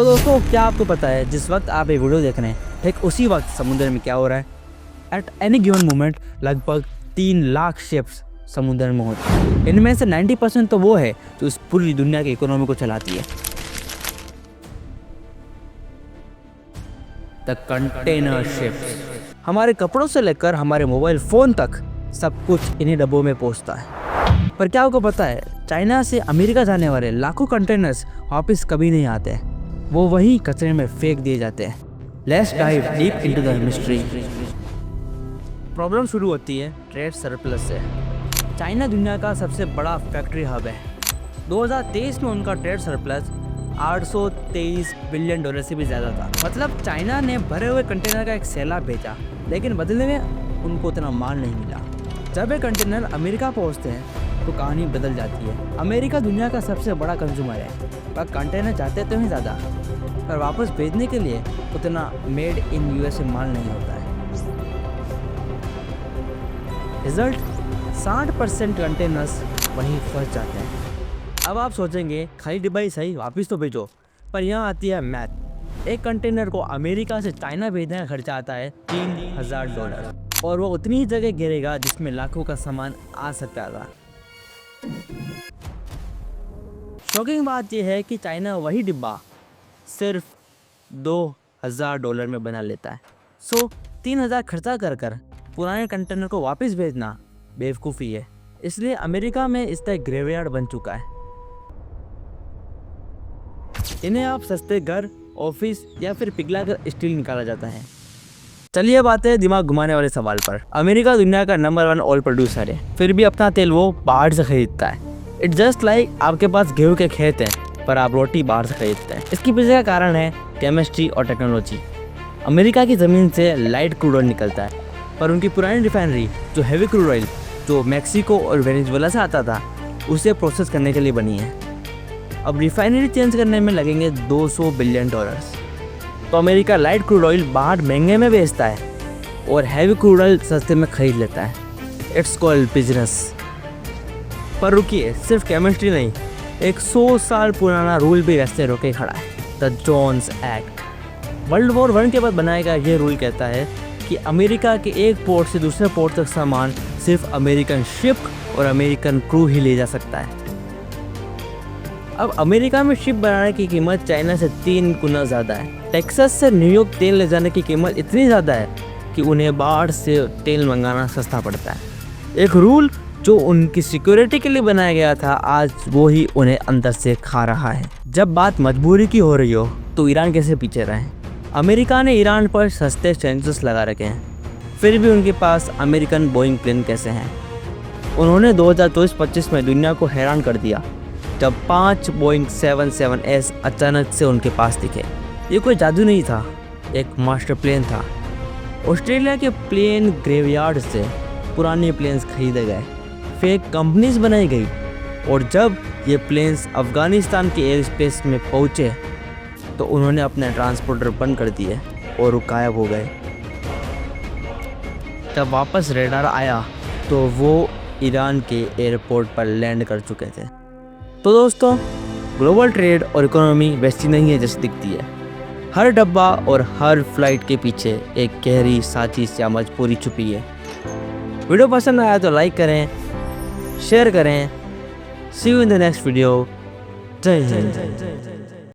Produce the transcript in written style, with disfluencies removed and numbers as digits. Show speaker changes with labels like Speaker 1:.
Speaker 1: तो दोस्तों, क्या आपको पता है जिस वक्त आप ये वीडियो देख रहे हैं ठीक उसी वक्त समुद्र में क्या हो रहा है? एट एनी गिवन मोमेंट लगभग 3 लाख शिप्स समुद्र में होती है। इनमें से 90% तो वो है जो इस पूरी दुनिया की इकोनॉमी को चलाती है। The container ships. हमारे कपड़ों से लेकर हमारे मोबाइल फ़ोन तक सब कुछ इन्हीं डब्बों में पहुंचता है। पर क्या आपको पता है, चाइना से अमेरिका जाने वाले लाखों कंटेनर्स वापस कभी नहीं आते, वो वहीं कचरे में फेंक दिए जाते हैं। Let's dive deep into the mystery. Problem शुरू होती है ट्रेड सरप्लस से। चाइना दुनिया का सबसे बड़ा फैक्ट्री हब है। 2023 में उनका ट्रेड सरप्लस $823 बिलियन से भी ज़्यादा था। मतलब चाइना ने भरे हुए कंटेनर का एक सैलाब भेजा, लेकिन बदले में उनको उतना माल नहीं मिला। जब ये कंटेनर अमेरिका पहुंचते हैं तो कहानी बदल जाती है। अमेरिका दुनिया का सबसे बड़ा कंज्यूमर है, पर कंटेनर चाहते तो हैं ज़्यादा, पर वापस भेजने के लिए उतना मेड इन यूएसए माल नहीं होता है। रिजल्ट 60% कंटेनर्स वहीं फंस जाते हैं। अब आप सोचेंगे खाली डिब्बा ही सही, वापस तो भेजो, पर यहाँ आती है मैथ। एक कंटेनर को अमेरिका से चाइना भेजने का खर्चा आता है $3000, और वो उतनी ही जगह गिरेगा जिसमें लाखों का सामान आ सकता था। शॉकिंग बात यह है कि चाइना वही डिब्बा सिर्फ $2000 में बना लेता है। सो 3000 खर्चा कर पुराने कंटेनर को वापस भेजना बेवकूफ़ी है। इसलिए अमेरिका में इसका एक ग्रेवयार्ड बन चुका है। इन्हें आप सस्ते घर, ऑफिस या फिर पिघलाकर स्टील निकाला जाता है। चलिए अब आते हैं दिमाग घुमाने वाले सवाल पर। अमेरिका दुनिया का नंबर 1 ऑयल प्रोड्यूसर है, फिर भी अपना तेल वो बाहर से खरीदता है। इट्स जस्ट लाइक आपके पास गेहूं के खेत हैं, पर आप रोटी बाहर से खरीदते हैं। इसके पीछे का कारण है केमिस्ट्री और टेक्नोलॉजी। अमेरिका की ज़मीन से लाइट क्रूड ऑयल निकलता है, पर उनकी पुरानी रिफाइनरी जो हैवी क्रूड ऑयल जो मैक्सिको और वेनेजुएला से आता था, उसे प्रोसेस करने के लिए बनी है। अब रिफाइनरी चेंज करने में लगेंगे $200 बिलियन। तो अमेरिका लाइट क्रूड ऑयल बाहर महंगे में बेचता है और हैवी क्रूड ऑयल सस्ते में खरीद लेता है। It's called business. पर रुकिए, सिर्फ केमिस्ट्री नहीं, एक 100 साल पुराना रूल भी रास्ते रोके खड़ा है, the Jones act. World war 1 के बाद बनाया गया ये रूल कहता है कि अमेरिका के एक पोर्ट से दूसरे पोर्ट तक सामान सिर्फ अमेरिकन शिप और अमेरिकन क्रू ही ले जा सकता है। अब अमेरिका में शिप बनाने की कीमत चाइना से 3 गुना ज़्यादा है। टेक्सास से न्यूयॉर्क तेल ले जाने की कीमत इतनी ज़्यादा है कि उन्हें बाहर से तेल मंगाना सस्ता पड़ता है। एक रूल जो उनकी सिक्योरिटी के लिए बनाया गया था, आज वो ही उन्हें अंदर से खा रहा है। जब बात मजबूरी की हो रही हो तो ईरान कैसे पीछे रहे? अमेरिका ने ईरान पर सस्ते सेंसर्स लगा रखे हैं, फिर भी उनके पास अमेरिकन बोइंग प्लेन कैसे हैं? उन्होंने 2024-25 में दुनिया को हैरान कर दिया जब 5 बोइंग 77S अचानक से उनके पास दिखे। ये कोई जादू नहीं था, एक मास्टर प्लेन था। ऑस्ट्रेलिया के प्लेन ग्रेवयार्ड से पुराने प्लेन्स खरीदे गए, फेक कंपनीज बनाई गई, और जब ये प्लेन्स अफ़गानिस्तान के एयर स्पेस में पहुँचे तो उन्होंने अपने ट्रांसपोर्टर बंद कर दिए और वो गायब हो गए। जब वापस रेडार आया तो वो ईरान के एयरपोर्ट पर लैंड कर चुके थे। तो दोस्तों, ग्लोबल ट्रेड और इकोनॉमी वैसी नहीं है जैसी दिखती है। हर डब्बा और हर फ्लाइट के पीछे एक गहरी साजिश या मजबूरी छुपी है। वीडियो पसंद आया तो लाइक करें, शेयर करें। See you in the next video. जय हिंद।